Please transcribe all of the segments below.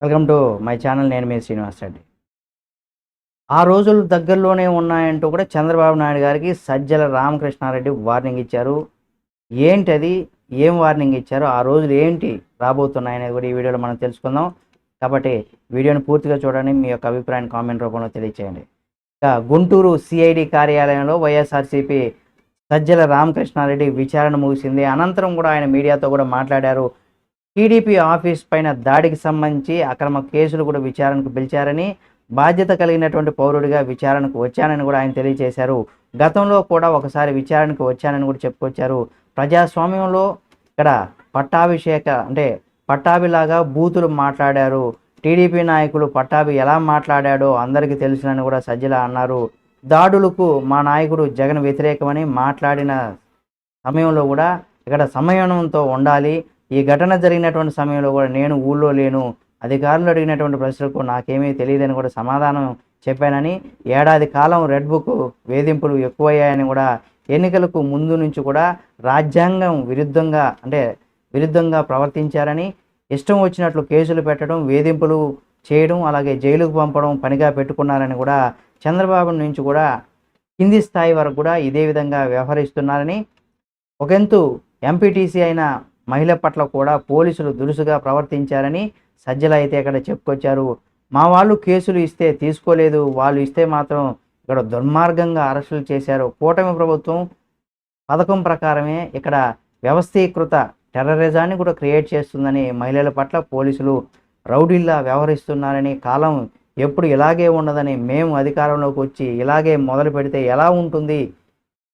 Welcome to my channel. నేను మీ శ్రీనివాస్ రెడ్డి. ఆ రోజులు దగ్గరలోనే ఉన్నాయంటూ కూడా చంద్రబాబు నాయుడు గారికి సజ్జల రామకృష్ణారెడ్డి వార్నింగ్ ఇచ్చారు. ఏంటది? ఏం వార్నింగ్ ఇచ్చారు? ఆ రోజులు ఏంటి రాబోతున్నాయనేది కూడా ఈ వీడియోలో మనం తెలుసుకుందాం. కాబట్టి వీడియోని పూర్తిగా చూడండి. మీ యొక్క అభిప్రాయాన్ని కామెంట్ రూపంలో తెలియచేయండి. ఇక గుంటూరు సిఐడి కార్యాలయంలో వైఎస్ఆర్సీపీ సజ్జల రామకృష్ణారెడ్డి విచారణ ముగిసింది. అనంతరం కూడా ఆయన మీడియాతో కూడా మాట్లాడారు. టీడీపీ ఆఫీస్ పైన దాడికి సంబంధించి అక్రమ కేసులు కూడా విచారణకు పిలిచారని, బాధ్యత కలిగినటువంటి పౌరుడిగా విచారణకు వచ్చానని కూడా ఆయన తెలియజేశారు. గతంలో కూడా ఒకసారి విచారణకు వచ్చానని కూడా చెప్పుకొచ్చారు. ప్రజాస్వామ్యంలో ఇక్కడ పట్టాభిలాగా బూతులు మాట్లాడారు. టీడీపీ నాయకులు పట్టాభి ఎలా మాట్లాడాడో అందరికీ తెలుసునని కూడా సజ్జల అన్నారు. దాడులకు మా నాయకుడు జగన్ వ్యతిరేకమని మాట్లాడిన సమయంలో కూడా ఇక్కడ సంయమనంతో ఉండాలి. ఈ ఘటన జరిగినటువంటి సమయంలో కూడా నేను ఊళ్ళో లేను. అధికారులు అడిగినటువంటి ప్రశ్నలకు నాకేమీ తెలియదని కూడా సమాధానం చెప్పానని, ఏడాది కాలం రెడ్ బుక్ వేధింపులు ఎక్కువయ్యాయని కూడా, ఎన్నికలకు ముందు నుంచి కూడా రాజ్యాంగం విరుద్ధంగా ప్రవర్తించారని, ఇష్టం వచ్చినట్లు కేసులు పెట్టడం, వేధింపులు చేయడం, అలాగే జైలుకు పంపడం పనిగా పెట్టుకున్నారని కూడా, చంద్రబాబు నుంచి కూడా కింది స్థాయి వరకు కూడా ఇదే విధంగా వ్యవహరిస్తున్నారని, ఒకంతు ఎంపీటీసీ అయిన మహిళ పట్ల కూడా పోలీసులు దురుసుగా ప్రవర్తించారని సజ్జల అయితే ఇక్కడ చెప్పుకొచ్చారు. మా వాళ్ళు కేసులు ఇస్తే తీసుకోలేదు, వాళ్ళు ఇస్తే మాత్రం ఇక్కడ దుర్మార్గంగా అరెస్టులు చేశారు. కూటమి ప్రభుత్వం పథకం ప్రకారమే ఇక్కడ వ్యవస్థీకృత టెర్రరిజాన్ని కూడా క్రియేట్ చేస్తుందని, మహిళల పట్ల పోలీసులు రౌడీల్లా వ్యవహరిస్తున్నారని, కాలం ఎప్పుడు ఇలాగే ఉండదని, మేము అధికారంలోకి వచ్చి ఇలాగే మొదలు పెడితే ఎలా ఉంటుంది,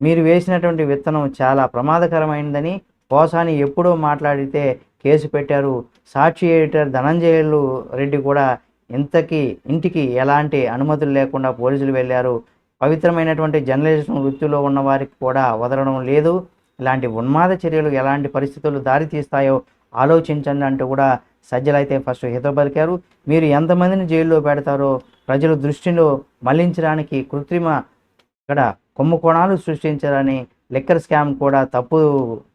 మీరు వేసినటువంటి విత్తనం చాలా ప్రమాదకరమైనదని పోసాని ఎప్పుడో మాట్లాడితే కేసు పెట్టారు. సాక్షి ఎడిటర్ ధనంజయులు రెడ్డి కూడా ఇంటికి ఎలాంటి అనుమతులు లేకుండా పోలీసులు వెళ్ళారు. పవిత్రమైనటువంటి జర్నలిజం వృత్తిలో ఉన్న వారికి కూడా వదలడం లేదు. ఇలాంటి ఉన్మాద చర్యలు ఎలాంటి పరిస్థితులు దారితీస్తాయో ఆలోచించండి అంటూ కూడా సజ్జలైతే ఫస్ట్ హితవు పలికారు. మీరు ఎంతమందిని జైల్లో పెడతారో ప్రజల దృష్టిలో మళ్లించడానికి కృత్రిమ ఇక్కడ కుంభకోణాలు సృష్టించారని, లిక్కర్ స్కామ్ కూడా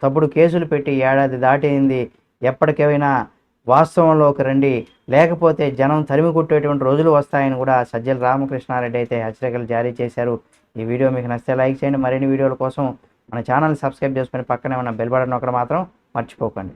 తప్పుడు కేసులు పెట్టి ఏడాది దాటింది. ఎప్పటికైనా వాస్తవంలోకి రండి, లేకపోతే జనం తరిమి కొట్టేటువంటి రోజులు వస్తాయని కూడా సజ్జల రామకృష్ణారెడ్డి అయితే హెచ్చరికలు జారీ చేశారు. ఈ వీడియో మీకు నచ్చితే లైక్ చేయండి. మరిన్ని వీడియోల కోసం మన ఛానల్ సబ్స్క్రైబ్ చేసుకొని పక్కనే ఉన్న బెల్ బటన్ నొక్కడం మాత్రం మర్చిపోకండి.